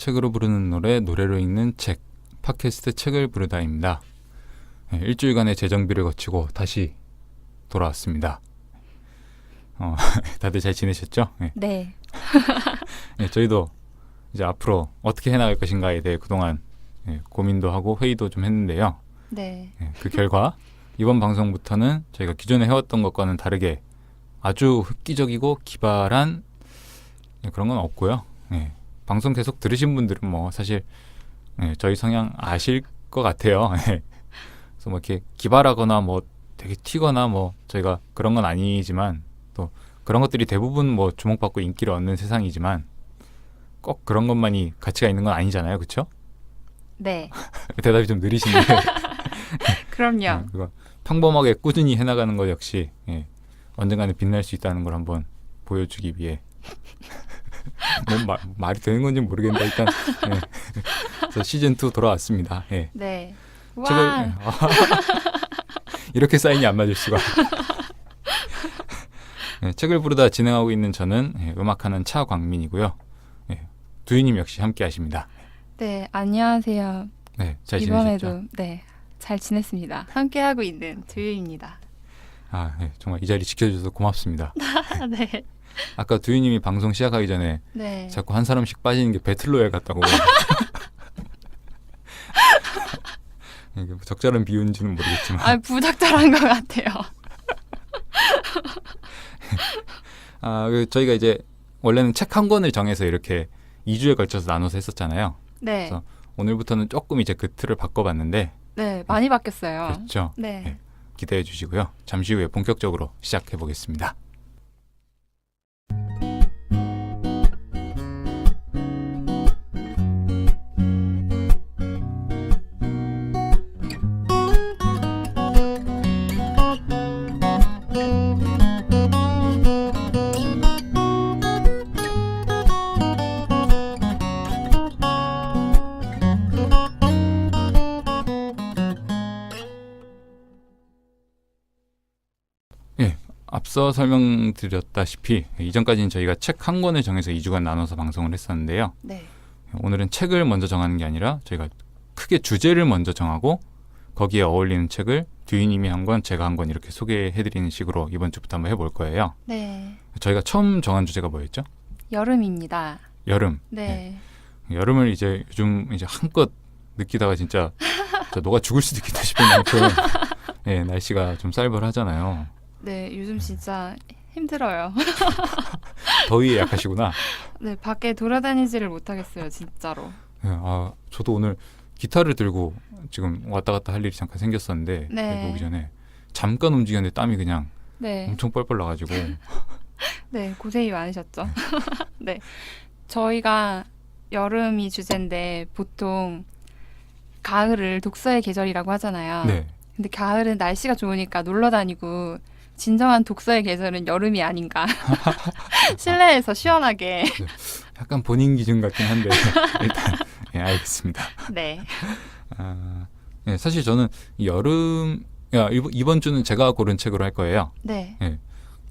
책으로 부르는 노래, 노래로 읽는 책, 팟캐스트 책을 부르다입니다. 일주일간의 재정비를 거치고 다시 돌아왔습니다. 다들 잘 지내셨죠? 네. 네. 네, 저희도 이제 앞으로 어떻게 해나갈 것인가에 대해 그동안 고민도 하고 회의도 좀 했는데요. 네. 그 결과 이번 방송부터는 저희가 기존에 해왔던 것과는 다르게 아주 획기적이고 기발한 그런 건 없고요. 방송 계속 들으신 분들은 뭐 사실 저희 성향 아실 것 같아요. 그래서 뭐 이렇게 기발하거나 뭐 되게 튀거나 뭐 저희가 그런 건 아니지만 또 그런 것들이 대부분 뭐 주목받고 인기를 얻는 세상이지만 꼭 그런 것만이 가치가 있는 건 아니잖아요. 그렇죠? 네. 대답이 좀 느리시네요. 그럼요. 그거 평범하게 꾸준히 해나가는 것 역시 언젠가는 빛날 수 있다는 걸 한번 보여주기 위해 뭐 말이 되는 건지 모르겠는데 일단 그래서 시즌2 돌아왔습니다. 네. 책을 와. 이렇게 사인이 안 맞을 수가. 책을 부르다 진행하고 있는 저는 음악하는 차광민이고요. 두유님 역시 함께 하십니다. 네, 안녕하세요. 네, 잘 지내셨죠? 이번에도 네, 잘 지냈습니다. 함께하고 있는 두유입니다. 정말 이 자리 지켜주셔서 고맙습니다. 네. 아까 두유님이 방송 시작하기 전에 네. 자꾸 한 사람씩 빠지는 게 배틀로얄 같다고. 이게 적절한 비유인지는 모르겠지만. 부적절한 것 같아요. 저희가 이제 원래는 책 한 권을 정해서 이렇게 2주에 걸쳐서 나눠서 했었잖아요. 네. 그래서 오늘부터는 조금 이제 그 틀을 바꿔봤는데. 네, 많이 바뀌었어요. 그렇죠. 네. 기대해 주시고요. 잠시 후에 본격적으로 시작해 보겠습니다. 앞서 설명드렸다시피 이전까지는 저희가 책 한 권을 정해서 2주간 나눠서 방송을 했었는데요. 네. 오늘은 책을 먼저 정하는 게 아니라 저희가 크게 주제를 먼저 정하고 거기에 어울리는 책을 두유님이 한 권, 제가 한 권 이렇게 소개해드리는 식으로 이번 주부터 한번 해볼 거예요. 네. 저희가 처음 정한 주제가 뭐였죠? 여름입니다. 여름. 네. 여름을 이제 요즘 이제 한껏 느끼다가 진짜 녹아 죽을 수도 있겠다 싶은 만큼 날씨가 좀 쌀벌하잖아요. 네, 요즘 진짜 힘들어요. 더위에 약하시구나. 네, 밖에 돌아다니지를 못하겠어요, 진짜로. 저도 오늘 기타를 들고 지금 왔다 갔다 할 일이 잠깐 생겼었는데 네. 여기 오기 전에 잠깐 움직였는데 땀이 그냥 네. 엄청 뻘뻘 나가지고 네, 고생이 많으셨죠. 네, 저희가 여름이 주제인데 보통 가을을 독서의 계절이라고 하잖아요. 네. 근데 가을은 날씨가 좋으니까 놀러 다니고 진정한 독서의 계절은 여름이 아닌가. 실내에서 시원하게. 약간 본인 기준 같긴 한데 일단 알겠습니다. 네. 사실 저는 이번 주는 제가 고른 책으로 할 거예요. 네.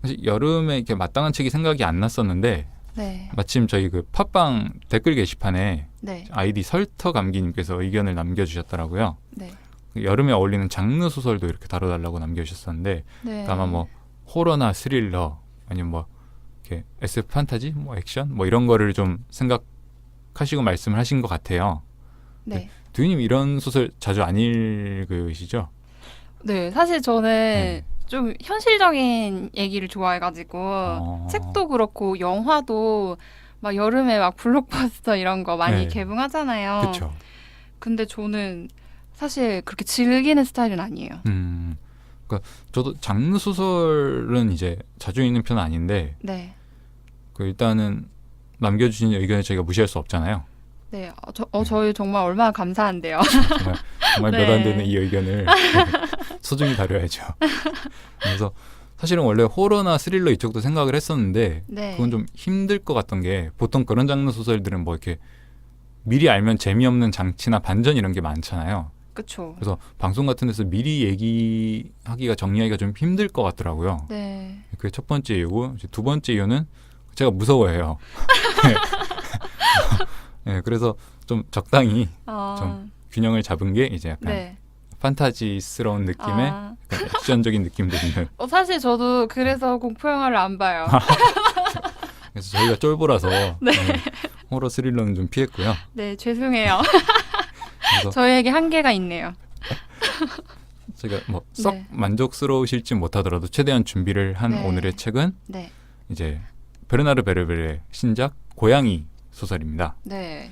사실 여름에 이렇게 마땅한 책이 생각이 안 났었는데 네. 마침 저희 그 팟빵 댓글 게시판에 네. 아이디 설터감기님께서 의견을 남겨주셨더라고요. 네. 여름에 어울리는 장르 소설도 이렇게 다뤄달라고 남겨주셨었는데 네. 아마 뭐 호러나 스릴러 아니면 뭐 이렇게 SF 판타지, 뭐 액션 뭐 이런 거를 좀 생각하시고 말씀을 하신 것 같아요. 네. 두유님 이런 소설 자주 안 읽으시죠? 네. 사실 저는 좀 현실적인 얘기를 좋아해가지고 책도 그렇고 영화도 막 여름에 막 블록버스터 이런 거 많이 개봉하잖아요. 그렇죠. 근데 저는 사실 그렇게 즐기는 스타일은 아니에요. 그러니까 저도 장르 소설은 이제 자주 읽는 편은 아닌데, 네. 일단은 남겨주신 의견을 저희가 무시할 수 없잖아요. 네, 저희 정말 얼마나 감사한데요. 정말 네. 몇 안 되는 이 의견을 소중히 다뤄야죠. 그래서 사실은 원래 호러나 스릴러 이쪽도 생각을 했었는데, 네. 그건 좀 힘들 것 같던 게 보통 그런 장르 소설들은 뭐 이렇게 미리 알면 재미없는 장치나 반전 이런 게 많잖아요. 그렇죠. 그래서 방송 같은 데서 미리 얘기하기가 정리하기가 좀 힘들 것 같더라고요. 네. 그게 첫 번째 이유고, 이제 두 번째 이유는 제가 무서워해요. 예, 그래서 좀 적당히 아, 좀 균형을 잡은 게 이제 약간 네. 판타지스러운 느낌의 아, 약간 액션적인 느낌도 있는. 사실 저도 그래서 공포 영화를 안 봐요. 그래서 저희가 쫄보라서 호러 스릴러는 좀 피했고요. 네, 죄송해요. 그래서 저희에게 한계가 있네요. 제가 뭐 썩 네. 만족스러우실지 못하더라도 최대한 준비를 한 네. 오늘의 책은 네, 이제 베르나르 베르베르의 신작 고양이 소설입니다. 네,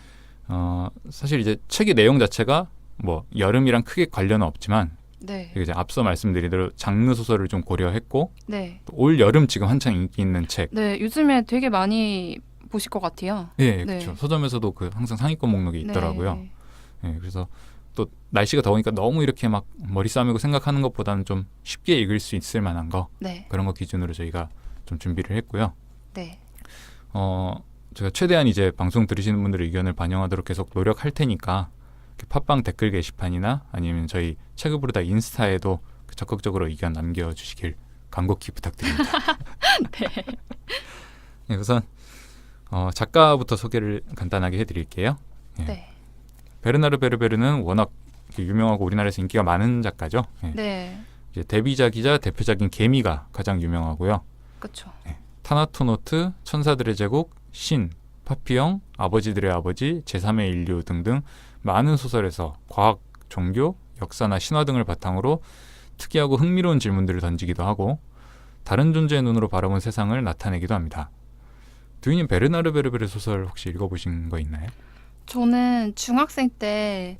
사실 이제 책의 내용 자체가 뭐 여름이랑 크게 관련은 없지만 네, 이제 앞서 말씀드린 대로 장르 소설을 좀 고려했고 네, 또 올 여름 지금 한창 인기 있는 책. 네. 요즘에 되게 많이 보실 것 같아요. 예, 네. 그렇죠. 서점에서도 그 항상 상위권 목록에 있더라고요. 네. 예, 그래서 또 날씨가 더우니까 너무 이렇게 막 머리 싸매고 생각하는 것보다는 좀 쉽게 읽을 수 있을 만한 거 네, 그런 거 기준으로 저희가 좀 준비를 했고요. 네, 제가 최대한 이제 방송 들으시는 분들의 의견을 반영하도록 계속 노력할 테니까 이렇게 팟빵 댓글 게시판이나 아니면 저희 책을 부르다 인스타에도 적극적으로 의견 남겨주시길 간곡히 부탁드립니다. 네. 네, 우선 작가부터 소개를 간단하게 해드릴게요. 예. 네, 베르나르 베르베르는 워낙 유명하고 우리나라에서 인기가 많은 작가죠. 예. 네. 이제 데뷔작이자 대표작인 개미가 가장 유명하고요. 그렇죠. 타나토노트, 천사들의 제국, 신, 파피영, 아버지들의 아버지, 제3의 인류 등등 많은 소설에서 과학, 종교, 역사나 신화 등을 바탕으로 특이하고 흥미로운 질문들을 던지기도 하고 다른 존재의 눈으로 바라본 세상을 나타내기도 합니다. 두인님 베르나르 베르베르 소설 혹시 읽어보신 거 있나요? 저는 중학생 때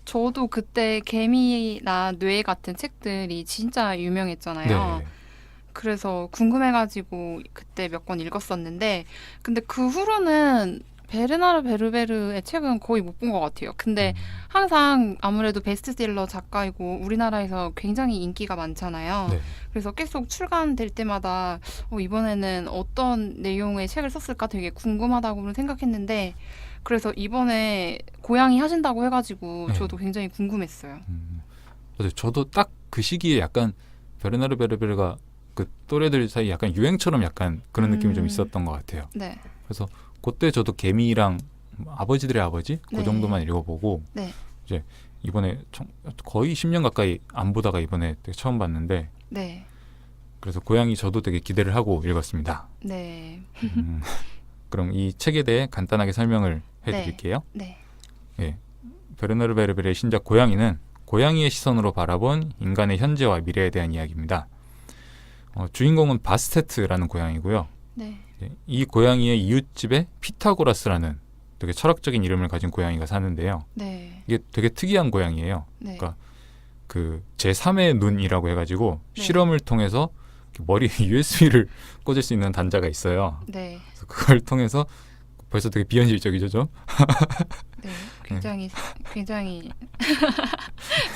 저도 그때 개미나 뇌 같은 책들이 진짜 유명했잖아요. 그래서 궁금해가지고 그때 몇 권 읽었었는데 근데 그 후로는 베르나르 베르베르의 책은 거의 못 본 것 같아요. 근데 항상 아무래도 베스트셀러 작가이고 우리나라에서 굉장히 인기가 많잖아요. 네. 그래서 계속 출간될 때마다 이번에는 어떤 내용의 책을 썼을까 되게 궁금하다고는 생각했는데 그래서 이번에 고양이 하신다고 해가지고 네. 저도 굉장히 궁금했어요. 맞아요. 저도 딱 그 시기에 약간 베르나르 베르베르가 그 또래들 사이 약간 유행처럼 약간 그런 느낌이 좀 있었던 것 같아요. 네, 그래서 그때 저도 개미랑 아버지들의 아버지 그 네. 정도만 읽어보고 네, 이제 이번에 거의 10년 가까이 안 보다가 이번에 되게 처음 봤는데 네, 그래서 고양이 저도 되게 기대를 하고 읽었습니다. 네, 그럼 이 책에 대해 간단하게 설명을 해드릴게요. 네, 베르나르 베르베르의 신작 고양이는 고양이의 시선으로 바라본 인간의 현재와 미래에 대한 이야기입니다. 주인공은 바스테트라는 고양이고요. 네, 이 고양이의 이웃집에 피타고라스라는 되게 철학적인 이름을 가진 고양이가 사는데요. 네, 이게 되게 특이한 고양이에요. 네, 그러니까 그 제3의 눈이라고 해가지고 네. 실험을 통해서 머리에 USB를 꽂을 수 있는 단자가 있어요. 네, 그래서 그걸 통해서 벌써 되게 비현실적이죠, 좀. 네, 굉장히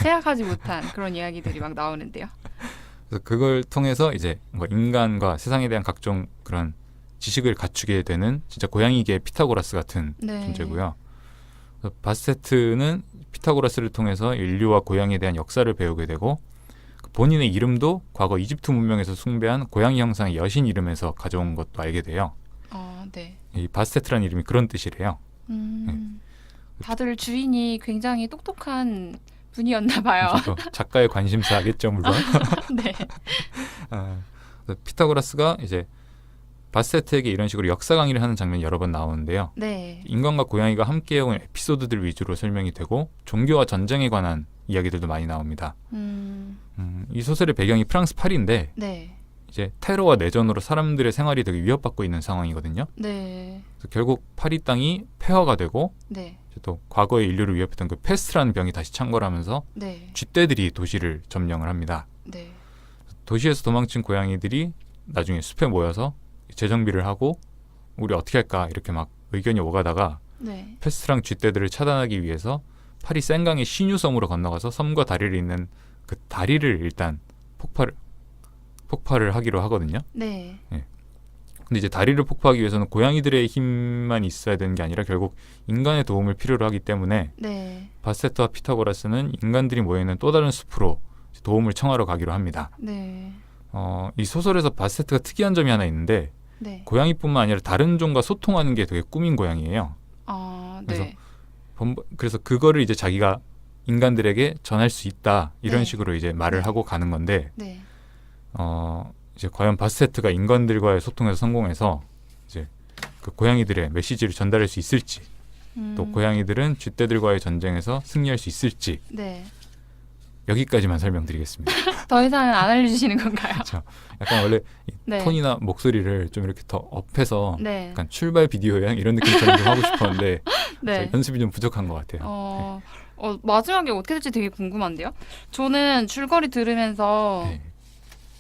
생각하지 못한 그런 이야기들이 막 나오는데요. 그래서 그걸 통해서 이제 뭐 인간과 세상에 대한 각종 그런 지식을 갖추게 되는 진짜 고양이계의 피타고라스 같은 네, 존재고요. 그래서 바스테트는 피타고라스를 통해서 인류와 고양이에 대한 역사를 배우게 되고 본인의 이름도 과거 이집트 문명에서 숭배한 고양이 형상의 여신 이름에서 가져온 것도 알게 돼요. 네. 이 바스테트라는 이름이 그런 뜻이래요. 다들 주인이 굉장히 똑똑한 분이었나 봐요. 그래서 또 작가의 관심사겠죠, 물론. 네, 그래서 피타고라스가 이제 바스테트에게 이런 식으로 역사 강의를 하는 장면이 여러 번 나오는데요. 네, 인간과 고양이가 함께 해온 에피소드들 위주로 설명이 되고 종교와 전쟁에 관한 이야기들도 많이 나옵니다. 이 소설의 배경이 프랑스 파리인데 네, 이제 테러와 내전으로 사람들의 생활이 되게 위협받고 있는 상황이거든요. 네, 그래서 결국 파리 땅이 폐허가 되고 네, 이제 또 과거의 인류를 위협했던 그 페스트라는 병이 다시 창궐하면서 네, 쥐떼들이 도시를 점령을 합니다. 네, 도시에서 도망친 고양이들이 나중에 숲에 모여서 재정비를 하고 우리 어떻게 할까 이렇게 막 의견이 오가다가 네, 페스트랑 쥐떼들을 차단하기 위해서 파리 센강의 시뉴섬으로 건너가서 섬과 다리를 잇는 그 다리를 일단 폭발을 하기로 하거든요. 네, 근데 이제 다리를 폭파하기 위해서는 고양이들의 힘만 있어야 되는 게 아니라 결국 인간의 도움을 필요로 하기 때문에 네, 바스테트와 피타고라스는 인간들이 모여있는 또 다른 숲으로 도움을 청하러 가기로 합니다. 네, 이 소설에서 바스테트가 특이한 점이 하나 있는데 네. 고양이뿐만 아니라 다른 종과 소통하는 게 되게 꿈인 고양이에요. 네. 그래서 그거를 이제 자기가 인간들에게 전할 수 있다 이런 네. 식으로 이제 말을 네. 하고 가는 건데 네. 이제 과연 바세트가 인간들과의 소통에서 성공해서 이제 그 고양이들의 메시지를 전달할 수 있을지 또 고양이들은 쥐떼들과의 전쟁에서 승리할 수 있을지 네. 여기까지만 설명드리겠습니다. 더 이상은 안 알려주시는 건가요? 약간 원래 이 네. 톤이나 목소리를 좀 이렇게 더 업해서 네. 약간 출발 비디오양 이런 느낌처럼 좀 하고 싶었는데 네. 연습이 좀 부족한 것 같아요. 마지막에 어떻게 될지 되게 궁금한데요? 저는 줄거리 들으면서 네.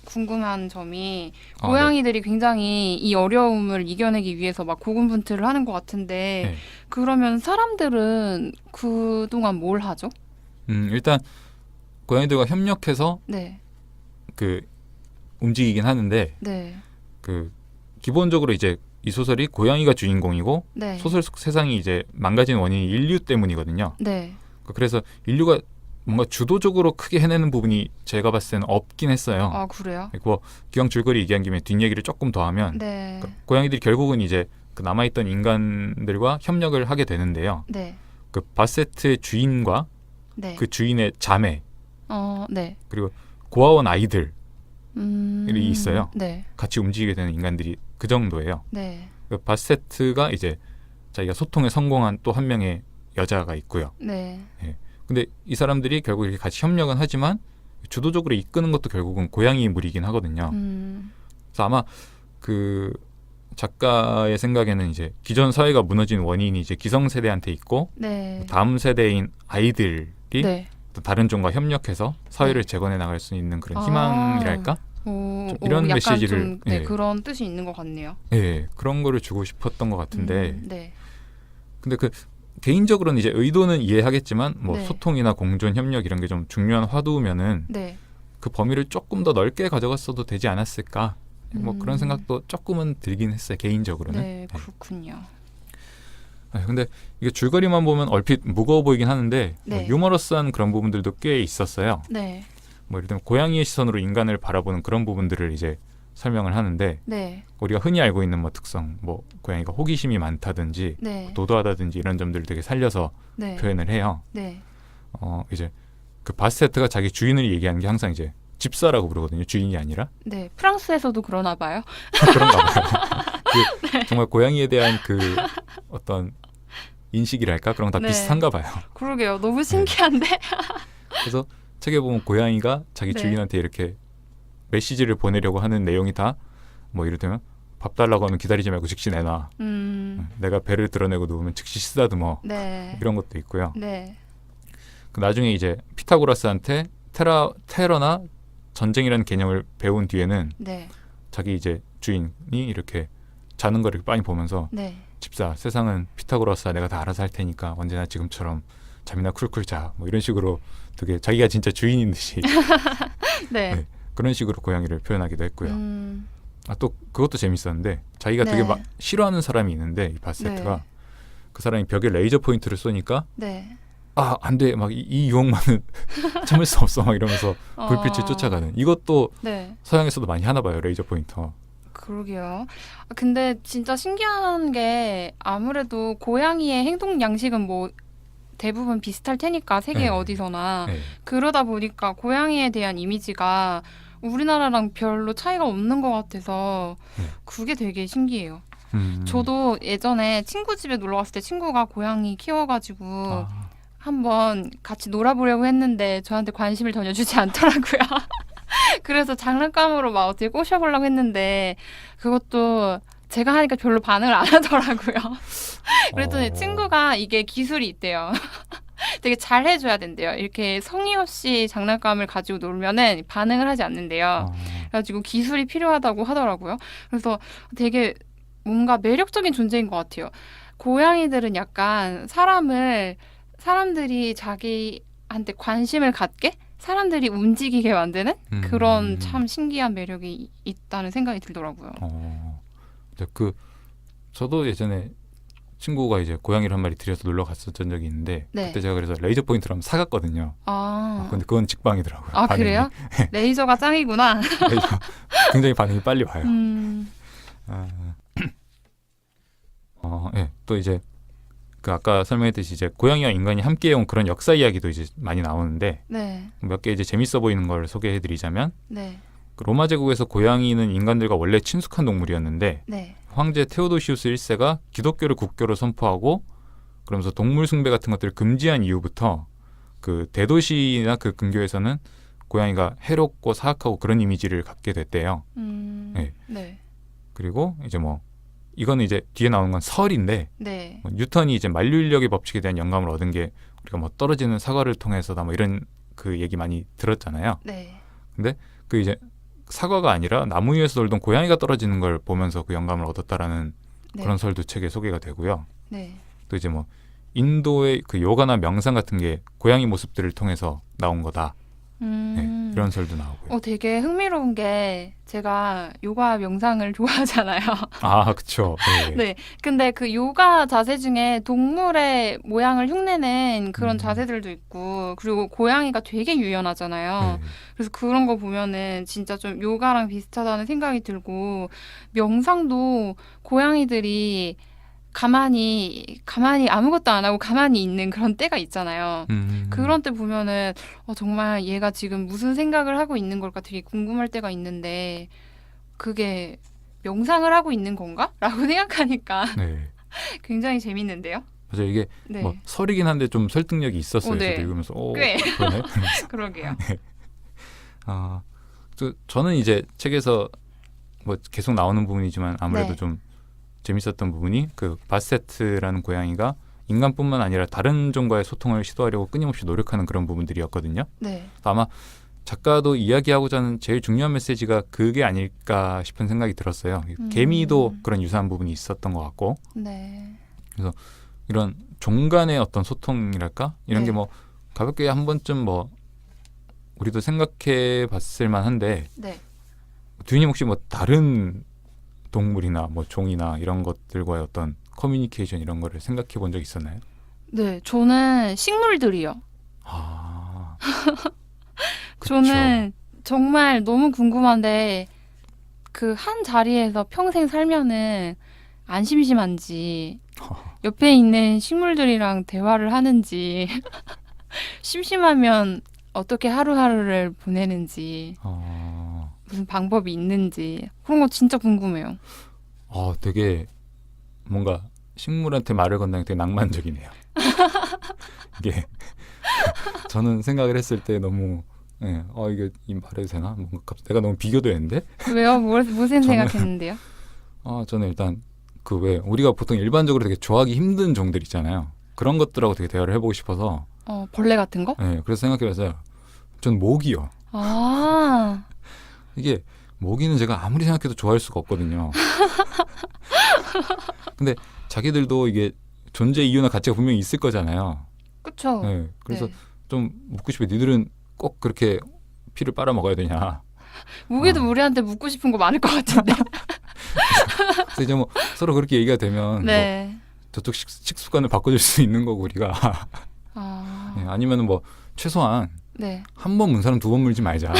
궁금한 점이 아, 고양이들이 굉장히 이 어려움을 이겨내기 위해서 막 고군분투를 하는 것 같은데 네. 그러면 사람들은 그동안 뭘 하죠? 일단 고양이들과 협력해서 네. 그 움직이긴 하는데 네. 그 기본적으로 이제 이 소설이 고양이가 주인공이고 네. 소설 속 세상이 이제 망가진 원인이 인류 때문이거든요. 네. 그래서 인류가 뭔가 주도적으로 크게 해내는 부분이 제가 봤을 때는 없긴 했어요. 아, 그래요? 뭐 기왕 줄거리 얘기한 김에 뒷얘기를 조금 더 하면 네. 고양이들이 결국은 이제 그 남아있던 인간들과 협력을 하게 되는데요. 네. 그 바세트의 주인과 네. 그 주인의 자매 네. 그리고 고아원 아이들이 이 있어요. 네. 같이 움직이게 되는 인간들이 그 정도예요. 네. 그 바세트가 이제 자기가 소통에 성공한 또 한 명의 여자가 있고요. 네. 근데 이 사람들이 결국 이렇게 같이 협력은 하지만 주도적으로 이끄는 것도 결국은 고양이 물이긴 하거든요. 그래서 아마 그 작가의 생각에는 이제 기존 사회가 무너진 원인이 이제 기성세대한테 있고 네. 다음 세대인 아이들이 네. 또 다른 종과 협력해서 사회를 네. 재건해 나갈 수 있는 그런 아. 희망이랄까? 좀 이런 약간 메시지를 좀, 네, 예. 그런 뜻이 있는 것 같네요. 예, 그런 거를 주고 싶었던 것 같은데 네. 근데 그 개인적으로는 이제 의도는 이해하겠지만 뭐 네. 소통이나 공존, 협력 이런 게 좀 중요한 화두면은 네. 그 범위를 조금 더 넓게 가져갔어도 되지 않았을까? 뭐 그런 생각도 조금은 들긴 했어요. 개인적으로는. 네, 그렇군요. 근데 이게 줄거리만 보면 얼핏 무거워 보이긴 하는데 네. 뭐 유머러스한 그런 부분들도 꽤 있었어요. 네. 뭐 예를 들면 고양이의 시선으로 인간을 바라보는 그런 부분들을 이제 설명을 하는데 네. 우리가 흔히 알고 있는 뭐 특성, 뭐 고양이가 호기심이 많다든지 네. 도도하다든지 이런 점들을 되게 살려서 네. 표현을 해요. 네. 이제 그 바세트가 자기 주인을 얘기하는 게 항상 이제 집사라고 부르거든요. 주인이 아니라. 네. 프랑스에서도 그러나 봐요. 그런가 봐요. 정말 고양이에 대한 그 어떤 인식이랄까 그런 거 다 네. 비슷한가 봐요. 그러게요. 너무 신기한데. 그래서 책에 보면 고양이가 자기 네. 주인한테 이렇게 메시지를 보내려고 하는 내용이 다 뭐 이를테면 밥 달라고 하면 기다리지 말고 즉시 내놔. 내가 배를 드러내고 누우면 즉시 쓰다듬어. 네. 이런 것도 있고요. 네. 그 나중에 이제 피타고라스한테 테러나 전쟁이라는 개념을 배운 뒤에는 네. 자기 이제 주인이 이렇게 자는 거를 빤히 보면서 네. 집사 세상은 피타고라스와 내가 다 알아서 할 테니까 언제나 지금처럼 잠이나 쿨쿨 자. 뭐 이런 식으로 되게 자기가 진짜 주인인 듯이 네. 네, 그런 식으로 고양이를 표현하기도 했고요. 또 그것도 재밌었는데 자기가 되게 네. 막 싫어하는 사람이 있는데 이 바세트가 네. 그 사람이 벽에 레이저 포인트를 쏘니까 네. 안 돼. 막 이 유혹만은 참을 수 없어. 막 이러면서 불빛을 쫓아가는. 이것도 네. 서양에서도 많이 하나 봐요. 레이저 포인터. 그러게요. 근데 진짜 신기한 게 아무래도 고양이의 행동 양식은 뭐 대부분 비슷할 테니까 세계 네. 어디서나 네. 그러다 보니까 고양이에 대한 이미지가 우리나라랑 별로 차이가 없는 것 같아서 네. 그게 되게 신기해요. 저도 예전에 친구 집에 놀러 갔을 때 친구가 고양이 키워가지고 한번 같이 놀아보려고 했는데 저한테 관심을 전혀 주지 않더라고요. 그래서 장난감으로 막 어떻게 꼬셔보려고 했는데 그것도 제가 하니까 별로 반응을 안 하더라고요. 그랬더니 친구가 이게 기술이 있대요. 되게 잘 해줘야 된대요. 이렇게 성의 없이 장난감을 가지고 놀면은 반응을 하지 않는데요. 그래가지고 기술이 필요하다고 하더라고요. 그래서 되게 뭔가 매력적인 존재인 것 같아요. 고양이들은 약간 사람들이 자기한테 관심을 갖게 사람들이 움직이게 만드는 그런 참 신기한 매력이 있다는 생각이 들더라고요. 저도 예전에 친구가 이제 고양이를 한 마리 들여서 놀러 갔었던 적이 있는데 네. 그때 제가 그래서 레이저 포인트를 한번 사갔거든요. 근데 그건 직방이더라고요. 반응이. 그래요? 레이저가 짱이구나. 레이저 굉장히 반응이 빨리 와요. 예. 또 이제 그 아까 설명했듯이 이제 고양이와 인간이 함께해온 그런 역사 이야기도 이제 많이 나오는데 네. 몇 개 이제 재밌어 보이는 걸 소개해드리자면 네. 그 로마 제국에서 고양이는 인간들과 원래 친숙한 동물이었는데 네. 황제 테오도시우스 1세가 기독교를 국교로 선포하고 그러면서 동물 숭배 같은 것들을 금지한 이후부터 그 대도시나 그 근교에서는 고양이가 해롭고 사악하고 그런 이미지를 갖게 됐대요. 네. 네. 그리고 이제 뭐 이거는 이제 뒤에 나오는 건 설인데 네. 뭐 뉴턴이 이제 만류인력의 법칙에 대한 영감을 얻은 게 우리가 뭐 떨어지는 사과를 통해서다 뭐 이런 그 얘기 많이 들었잖아요. 네. 근데 그 이제 사과가 아니라 나무 위에서 돌던 고양이가 떨어지는 걸 보면서 그 영감을 얻었다라는 네. 그런 설도 책에 소개가 되고요. 네. 또 이제 뭐 인도의 그 요가나 명상 같은 게 고양이 모습들을 통해서 나온 거다. 네, 이런 설도 나오고요. 되게 흥미로운 게 제가 요가 명상을 좋아하잖아요. 아, 그렇죠. 네. 네. 근데 그 요가 자세 중에 동물의 모양을 흉내낸 그런 음. 자세들도 있고, 그리고 고양이가 되게 유연하잖아요. 네. 그래서 그런 거 보면은 진짜 좀 요가랑 비슷하다는 생각이 들고, 명상도 고양이들이 가만히 아무것도 안 하고 가만히 있는 그런 때가 있잖아요. 그런 때 보면은 정말 얘가 지금 무슨 생각을 하고 있는 걸까 되게 궁금할 때가 있는데, 그게 명상을 하고 있는 건가? 라고 생각하니까 네. 굉장히 재밌는데요. 맞아요. 이게 네. 뭐 설이긴 한데 좀 설득력이 있었어요. 네. 저도 읽으면서 꽤. 그러네. 그러게요. 저는 이제 책에서 뭐 계속 나오는 부분이지만 아무래도 네. 좀 재밌었던 부분이 그 바세트라는 고양이가 인간뿐만 아니라 다른 종과의 소통을 시도하려고 끊임없이 노력하는 그런 부분들이었거든요. 네. 아마 작가도 이야기하고자 하는 제일 중요한 메시지가 그게 아닐까 싶은 생각이 들었어요. 개미도 그런 유사한 부분이 있었던 것 같고 네. 이런 종 간의 어떤 소통이랄까? 이런 네. 게 뭐 가볍게 한 번쯤 뭐 우리도 생각해 봤을 만한데 네. 두희님 혹시 뭐 다른 동물이나 뭐 종이나 이런 것들과의 어떤 커뮤니케이션 이런 거를 생각해 본 적 있었나요? 네. 저는 식물들이요. 아, 저는 정말 너무 궁금한데 그 한 자리에서 평생 살면은 안 심심한지, 옆에 있는 식물들이랑 대화를 하는지, 심심하면 어떻게 하루하루를 보내는지, 무슨 방법이 있는지, 그런 거 진짜 궁금해요. 되게 뭔가 식물한테 말을 건다는 게 되게 낭만적이네요. 이게 저는 생각을 했을 때 너무 이게 이 말해도 되나? 뭔가 내가 너무 비교되는데? 왜요? 무슨 생각했는데요? 저는 일단 그 왜 우리가 보통 일반적으로 되게 좋아하기 힘든 종들 있잖아요. 그런 것들하고 되게 대화를 해보고 싶어서. 벌레 같은 거? 네, 그래서 생각해봐서 전 모기요. 아, 이게 모기는 제가 아무리 생각해도 좋아할 수가 없거든요. 근데 자기들도 이게 존재 이유나 가치가 분명히 있을 거잖아요. 그쵸. 네, 그래서 네. 좀 묻고 싶어요. 니들은 꼭 그렇게 피를 빨아 먹어야 되냐. 모기도 우리한테 묻고 싶은 거 많을 것 같은데. 그래서 이제 뭐 서로 그렇게 얘기가 되면 네. 뭐 저쪽 식습관을 바꿔줄 수 있는 거고 우리가 네, 아니면은 뭐 최소한 네. 한 번 문 사람 두 번 물지 말자.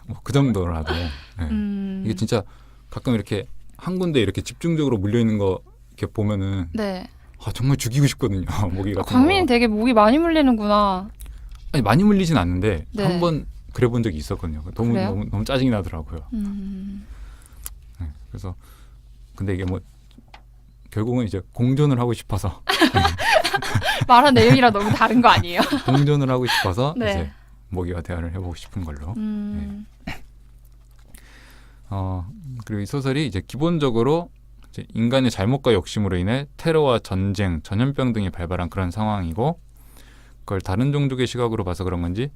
뭐 그 정도라도. 네. 이게 진짜 가끔 이렇게 한 군데 이렇게 집중적으로 물려 있는 거 이렇게 보면은 네. 정말 죽이고 싶거든요. 모기 같은 광민이 거. 되게 모기 많이 물리는구나. 아니 많이 물리진 않는데 네. 한 번 그래 본 적이 있었거든요. 그래요? 너무 짜증이 나더라고요. 음. 네, 그래서 근데 이게 뭐 결국은 이제 공존을 하고 싶어서 말한 내용이랑 너무 다른 거 아니에요? 공존을 하고 싶어서 네. 이제 모기와 대화를 해보고 싶은 걸로. 그리고 이 소설이 이제 기본적으로 이제 인간의 잘못과 욕심으로 인해 테러와 전쟁, 전염병 등이 발발한 그런 상황이고, 그걸 다른 종족의 시각으로 봐서 그런 건지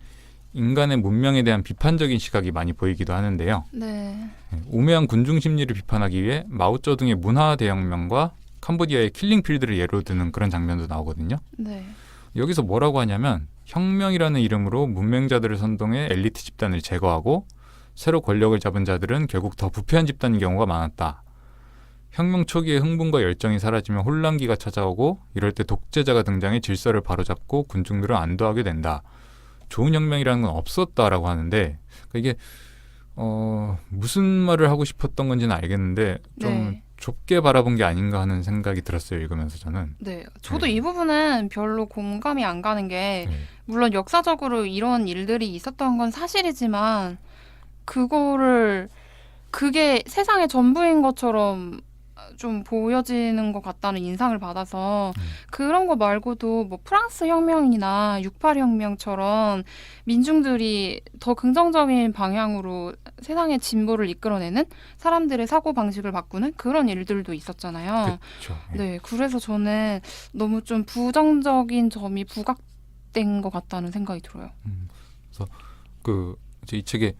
인간의 문명에 대한 비판적인 시각이 많이 보이기도 하는데요. 네. 우매한 군중 심리를 비판하기 위해 마오쩌둥의 문화 대혁명과 캄보디아의 킬링필드를 예로 드는 그런 장면도 나오거든요. 네. 여기서 뭐라고 하냐면 혁명이라는 이름으로 문맹자들을 선동해 엘리트 집단을 제거하고 새로 권력을 잡은 자들은 결국 더 부패한 집단인 경우가 많았다. 혁명 초기의 흥분과 열정이 사라지면 혼란기가 찾아오고 이럴 때 독재자가 등장해 질서를 바로잡고 군중들을 안도하게 된다. 좋은 혁명이라는 건 없었다라고 하는데 이게 무슨 말을 하고 싶었던 건지는 알겠는데 좀 네. 좁게 바라본 게 아닌가 하는 생각이 들었어요. 읽으면서 저는. 네, 저도 네. 이 부분은 별로 공감이 안 가는 게 네. 물론 역사적으로 이런 일들이 있었던 건 사실이지만 그게 세상의 전부인 것처럼 좀 보여지는 것 같다는 인상을 받아서 그런 거 말고도 뭐 프랑스 혁명이나 68 혁명처럼 민중들이 더 긍정적인 방향으로 세상의 진보를 이끌어내는 사람들의 사고 방식을 바꾸는 그런 일들도 있었잖아요. 그렇죠. 네, 그래서 저는 너무 좀 부정적인 점이 부각된 것 같다는 생각이 들어요. 그래서 이제 이 책에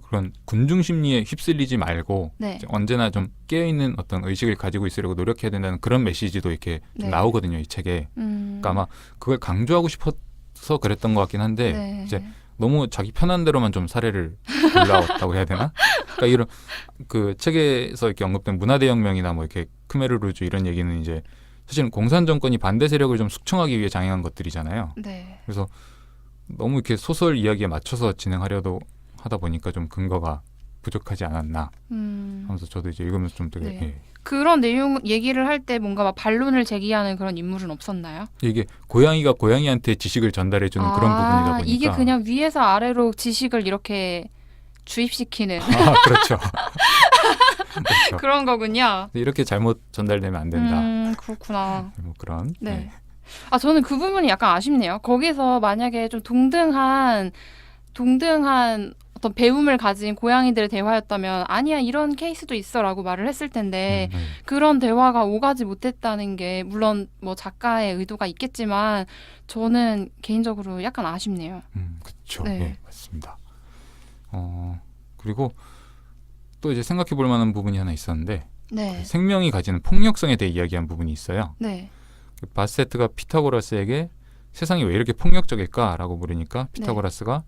그런 군중 심리에 휩쓸리지 말고 네. 이제 언제나 좀 깨어있는 어떤 의식을 가지고 있으려고 노력해야 된다는 그런 메시지도 이렇게 좀 네. 나오거든요. 이 책에. 그러니까 아마 그걸 강조하고 싶어서 그랬던 것 같긴 한데 네. 이제 너무 자기 편한 대로만 좀 사례를 골라왔다고 해야 되나? 그러니까 이런 그 책에서 이렇게 언급된 문화대혁명이나 뭐 이렇게 크메르 루즈 이런 얘기는 이제 사실은 공산 정권이 반대 세력을 좀 숙청하기 위해 장행한 것들이잖아요. 네. 그래서 너무 이렇게 소설 이야기에 맞춰서 진행하려도 하다 보니까 좀 근거가 부족하지 않았나 하면서 저도 이제 읽으면서 좀 되게 네. 그런 내용 얘기를 할 때 뭔가 막 반론을 제기하는 그런 인물은 없었나요? 이게 고양이가 고양이한테 지식을 전달해주는 그런 부분이다 보니까 이게 그냥 위에서 아래로 지식을 이렇게 주입시키는 그렇죠. 그렇죠. 그런 거군요. 이렇게 잘못 전달되면 안 된다. 그렇구나. 뭐 그런. 네. 저는 그 부분이 약간 아쉽네요. 거기서 만약에 좀 동등한 어떤 배움을 가진 고양이들의 대화였다면 아니야 이런 케이스도 있어라고 말을 했을 텐데 그런 대화가 오가지 못했다는 게 물론 뭐 작가의 의도가 있겠지만 저는 개인적으로 약간 아쉽네요. 그렇죠. 네. 예, 맞습니다. 그리고 또 이제 생각해 볼 만한 부분이 하나 있었는데 네. 생명이 가지는 폭력성에 대해 이야기한 부분이 있어요. 네. 바세트가 피타고라스에게 세상이 왜 이렇게 폭력적일까라고 물으니까 피타고라스가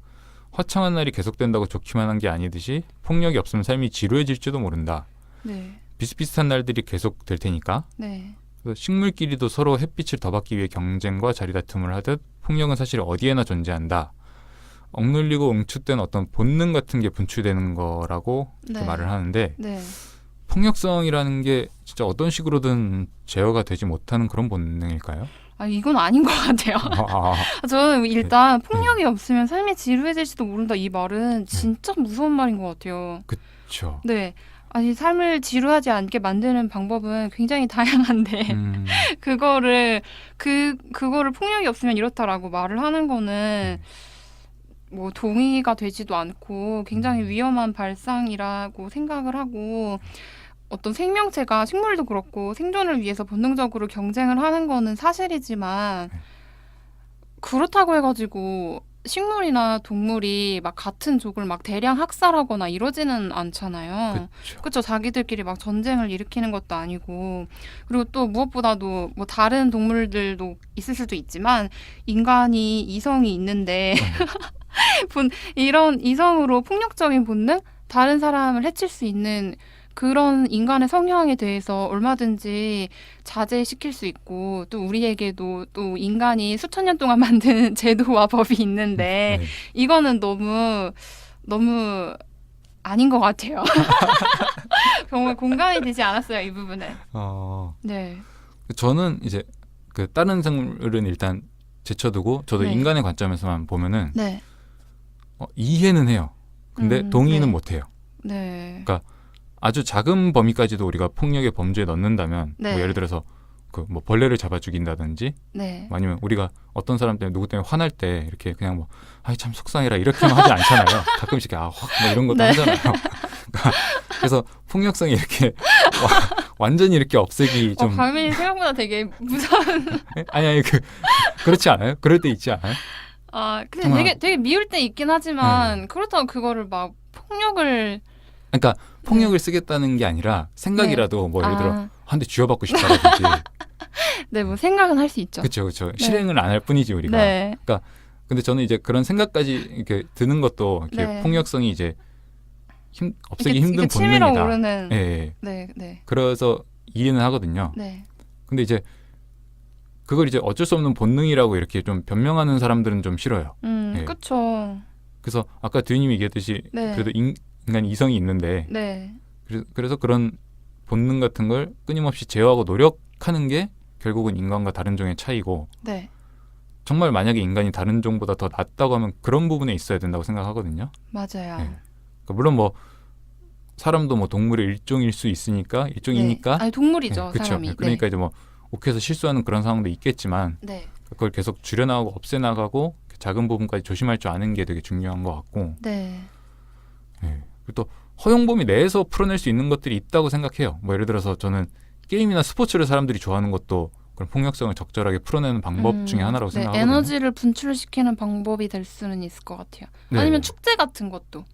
화창한 날이 계속된다고 좋기만 한 게 아니듯이 폭력이 없으면 삶이 지루해질지도 모른다. 네. 비슷비슷한 날들이 계속 될 테니까. 네. 그래서 식물끼리도 서로 햇빛을 더 받기 위해 경쟁과 자리다툼을 하듯 폭력은 사실 어디에나 존재한다. 억눌리고 응축된 어떤 본능 같은 게 분출되는 거라고 이렇게 말을 하는데 네. 폭력성이라는 게 진짜 어떤 식으로든 제어가 되지 못하는 그런 본능일까요? 이건 아닌 것 같아요. 저는 일단 폭력이 없으면 삶이 지루해질지도 모른다 이 말은 진짜 무서운 말인 것 같아요. 그렇죠. 네. 삶을 지루하지 않게 만드는 방법은 굉장히 다양한데 그거를 폭력이 없으면 이렇다라고 말을 하는 거는 뭐 동의가 되지도 않고 굉장히 위험한 발상이라고 생각을 하고 어떤 생명체가 식물도 그렇고 생존을 위해서 본능적으로 경쟁을 하는 거는 사실이지만 그렇다고 해가지고 식물이나 동물이 막 같은 족을 막 대량 학살하거나 이러지는 않잖아요. 그렇죠. 자기들끼리 막 전쟁을 일으키는 것도 아니고 그리고 또 무엇보다도 뭐 다른 동물들도 있을 수도 있지만 인간이 이성이 있는데 이런 이성으로 폭력적인 본능, 다른 사람을 해칠 수 있는 그런 인간의 성향에 대해서 얼마든지 자제시킬 수 있고 또 우리에게도 또 인간이 수천 년 동안 만든 제도와 법이 있는데 이거는 너무 아닌 것 같아요. 정말 공감이 되지 않았어요, 이 부분은. 네. 저는 이제 그 다른 생물은 일단 제쳐두고 저도 인간의 관점에서만 보면은 이해는 해요. 근데 동의는 못해요. 네. 그러니까 아주 작은 범위까지도 우리가 폭력의 범주에 넣는다면 뭐 예를 들어서 뭐 벌레를 잡아 죽인다든지 뭐 아니면 우리가 어떤 사람 때문에 누구 때문에 화날 때 이렇게 그냥 뭐 아이 참 속상해라 이렇게만 하지 않잖아요. 가끔씩 확 뭐 이런 것도 하잖아요. 그래서 폭력성이 이렇게 완전히 이렇게 없애기 좀 강민이 생각보다 되게 무서운 아니 그렇지 않아요? 그럴 때 있지 않아요? 근데 되게 미울 때 있긴 하지만 그렇다고 그거를 막 폭력을 그러니까 폭력을 쓰겠다는 게 아니라 생각이라도 뭐 예를 들어 한 대 쥐어받고 싶다라든지 네, 뭐 생각은 할 수 있죠. 그렇죠. 실행을 안 할 뿐이지 우리가. 그러니까 근데 저는 이제 그런 생각까지 이렇게 드는 것도 이렇게 폭력성이 이제 없애기 힘든 본능이다. 치밀어 오르는. 네. 그래서 이해는 하거든요. 근데 이제 그걸 이제 어쩔 수 없는 본능이라고 이렇게 좀 변명하는 사람들은 좀 싫어요. 그렇죠. 그래서 아까 드유님이 얘기했듯이 그래도 인간 이성이 있는데 그래서 그런 본능 같은 걸 끊임없이 제어하고 노력하는 게 결국은 인간과 다른 종의 차이고 네. 정말 만약에 인간이 다른 종보다 더 낫다고 하면 그런 부분에 있어야 된다고 생각하거든요. 맞아요. 네. 그러니까 물론 뭐 사람도 뭐 동물의 일종일 수 있으니까 일종이니까 네. 아니 동물이죠, 그렇죠. 사람이. 그러니까 이제 뭐 옥해서 실수하는 그런 상황도 있겠지만 네. 그걸 계속 줄여나가고 없애나가고 작은 부분까지 조심할 줄 아는 게 되게 중요한 것 같고 네. 네. 그리고 또 허용 범위 내에서 풀어낼 수 있는 것들이 있다고 생각해요. 뭐 예를 들어서 저는 게임이나 스포츠를 사람들이 좋아하는 것도 그런 폭력성을 적절하게 풀어내는 방법 중에 하나라고 네, 생각하거든요. 에너지를 분출시키는 방법이 될 수는 있을 것 같아요. 네. 아니면 축제 같은 것도.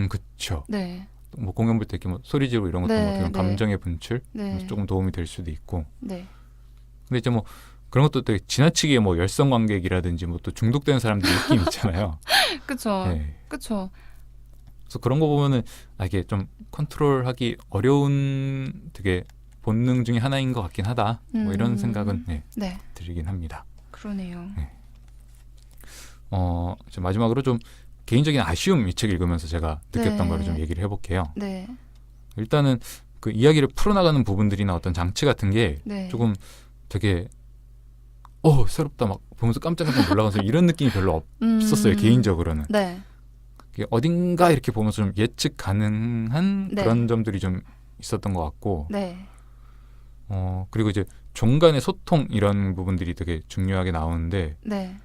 그렇죠. 네. 뭐 공연 볼 때 이렇게 뭐 소리 지르고 이런 것도 네, 뭐 어떻게 보면 네. 감정의 분출 네. 조금 도움이 될 수도 있고. 네. 근데 이제 뭐 그런 것도 되게 지나치게 뭐 열성 관객이라든지 뭐 또 중독되는 사람들 느낌 있잖아요. 그쵸. 네. 그쵸. 그래서 그런 거 보면은 이게 좀 컨트롤하기 어려운 되게 본능 중에 하나인 것 같긴 하다. 뭐 이런 생각은 네. 들긴 합니다. 그러네요. 이제 마지막으로 좀 개인적인 아쉬움 이 책 읽으면서 제가 느꼈던 네. 거를 좀 얘기를 해볼게요. 네. 일단은 그 이야기를 풀어나가는 부분들이나 어떤 장치 같은 게 네. 조금 되게 새롭다 막 보면서 깜짝깜짝 놀라면서 이런 느낌이 별로 없었어요. 개인적으로는. 네. 이게 어딘가 이렇게 보면서 좀 예측 가능한 네. 그런 점들이 좀 있었던 것 같고 네. 그리고 이제 종 간의 소통 이런 부분들이 되게 중요하게 나오는데 네.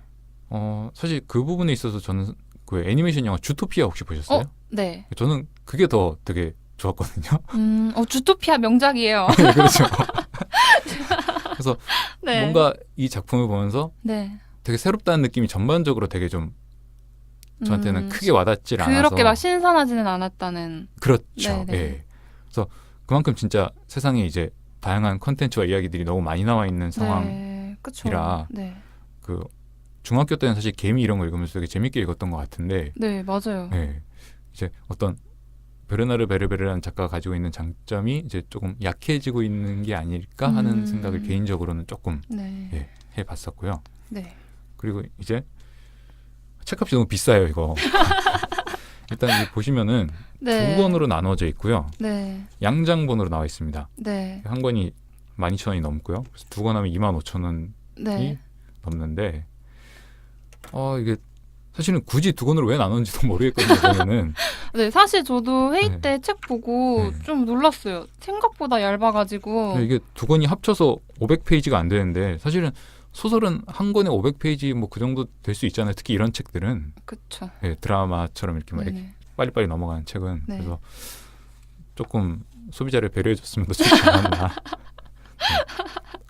사실 그 부분에 있어서 저는 그 애니메이션 영화 주토피아 혹시 보셨어요? 네. 저는 그게 더 되게 좋았거든요. 주토피아 명작이에요. 네, 그렇죠. 그래서 네. 뭔가 이 작품을 보면서 네. 되게 새롭다는 느낌이 전반적으로 되게 좀 저한테는 크게 와닿질 않아서 그렇게 막 신선하지는 않았다는. 그렇죠. 네네. 예. 그래서 그만큼 진짜 세상에 이제 다양한 컨텐츠와 이야기들이 너무 많이 나와 있는 상황. 네. 그쵸. 이라. 네. 그 중학교 때는 사실 개미 이런 거 읽으면서 되게 재밌게 읽었던 것 같은데, 네, 맞아요. 예. 이제 어떤 베르나르 베르베르라는 작가가 가지고 있는 장점이 이제 조금 약해지고 있는 게 아닐까 하는 생각을 개인적으로는 조금 네. 해봤었고요. 네. 그리고 이제 책값이 너무 비싸요 이거. 일단 이 보시면은 네. 두 권으로 나눠져 있고요. 네. 양장본으로 나와 있습니다. 네. 한 권이 12,000원이 넘고요. 그래서 두 권 하면 25,000원이 네. 넘는데 이게 사실은 굳이 두 권으로 왜 나눴는지도 모르겠거든요. 보면은 네, 사실 저도 회의 네. 때 책 보고 네. 좀 놀랐어요. 생각보다 얇아가지고. 근데 이게 두 권이 합쳐서 500페이지가 안 되는데 사실은 소설은 한 권에 500페이지 뭐 그 정도 될 수 있잖아요. 특히 이런 책들은 그쵸. 드라마처럼 이렇게 막 네. 빨리빨리 넘어가는 책은 네. 그래서 조금 소비자를 배려해줬으면 더 좋지 않았나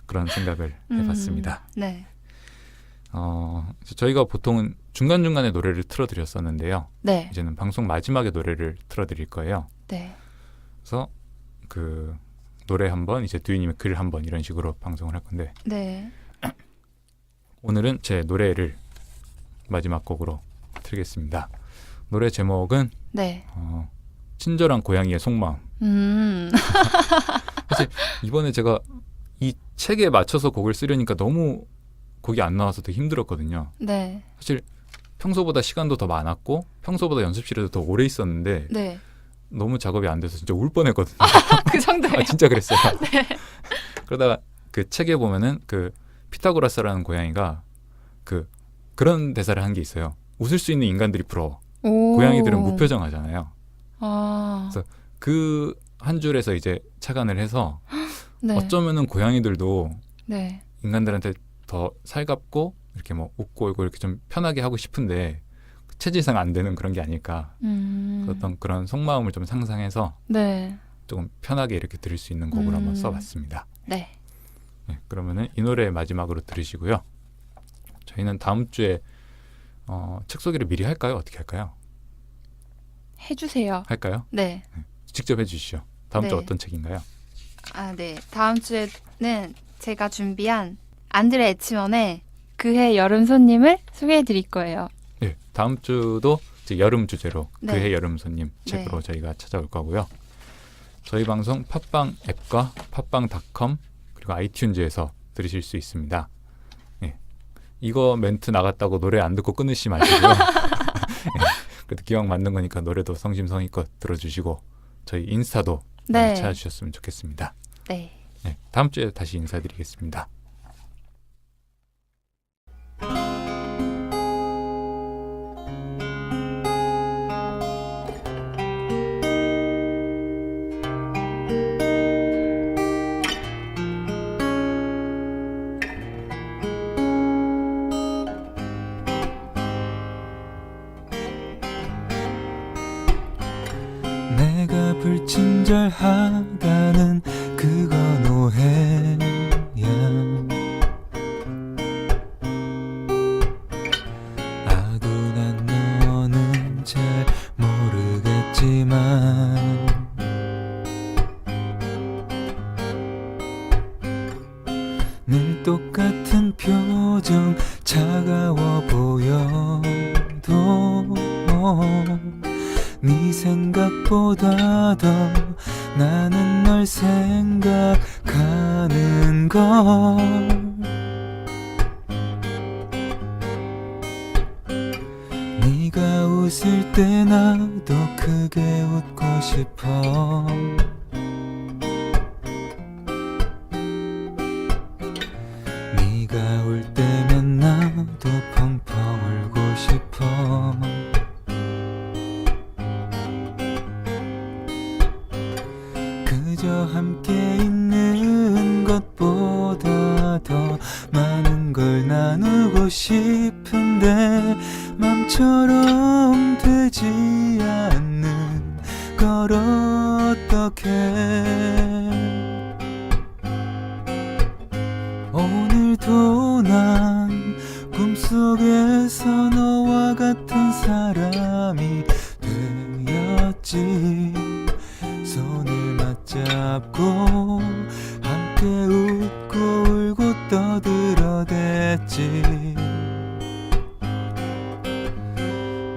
그런 생각을 해봤습니다. 네. 저희가 보통은 중간중간에 노래를 틀어드렸었는데요. 네. 이제는 방송 마지막에 노래를 틀어드릴 거예요. 네. 그래서 그 노래 한 번, 이제 두유님의 글 한 번 이런 식으로 방송을 할 건데 네. 오늘은 제 노래를 마지막 곡으로 틀겠습니다. 노래 제목은 네. 친절한 고양이의 속마음. 사실 이번에 제가 이 책에 맞춰서 곡을 쓰려니까 너무 곡이 안 나와서 되게 힘들었거든요. 네. 사실 평소보다 시간도 더 많았고 평소보다 연습실에도 더 오래 있었는데 네. 너무 작업이 안 돼서 진짜 울 뻔했거든요. 그 정도예요. 진짜 그랬어요. 그러다가 그 책에 보면은 그 피타고라스라는 고양이가 그런 대사를 한 게 있어요. 웃을 수 있는 인간들이 부러워. 고양이들은 무표정하잖아요. 그래서 그 한 줄에서 이제 착안을 해서 네. 어쩌면은 고양이들도 네. 인간들한테 더 살갑고 이렇게 뭐 웃고 이렇게 좀 편하게 하고 싶은데 체질상 안 되는 그런 게 아닐까. 어떤 그런 속마음을 좀 상상해서 네. 조금 편하게 이렇게 들을 수 있는 곡을 한번 써봤습니다. 네. 네, 그러면은 이 노래 마지막으로 들으시고요. 저희는 다음 주에 책 소개를 미리 할까요? 어떻게 할까요? 해주세요. 할까요? 네. 직접 해주시죠. 다음 네. 주 어떤 책인가요? 네. 다음 주에는 제가 준비한 안드레 에치먼의 그해 여름 손님을 소개해 드릴 거예요. 네, 다음 주도 이제 여름 주제로 네. 그해 여름 손님 책으로 저희가 찾아올 거고요. 저희 방송 팟빵 앱과 팟빵닷컴 그리고 아이튠즈에서 들으실 수 있습니다. 네, 이거 멘트 나갔다고 노래 안 듣고 끊으시지 마시고요. 네, 그래도 기왕 만든 거니까 노래도 성심성의껏 들어주시고 저희 인스타도 네. 찾아주셨으면 좋겠습니다. 네. 네, 다음 주에 다시 인사드리겠습니다. 내가 불친절하다는 그건 오해야. 아둔한 너는 잘 모르겠지만 늘 똑같은 표정 차가워 보여도 네 생각보다 더 나는 널 생각하는 걸. 네가 웃을 때 나도 크게 웃고 싶어. 네가 울 때면 나도 펑펑 울고 싶어. 그저 함께 있는 것보다 더 많은 걸 나누고 싶은데 맘처럼 되지 않는 걸 어떡해. 오늘도 난 꿈속에서 너와 같은 사람이 되었지. 손을 맞잡고 함께 웃고 울고 떠들어댔지.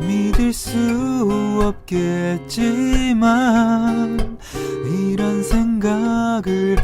믿을 수 없겠지만 이런 생각을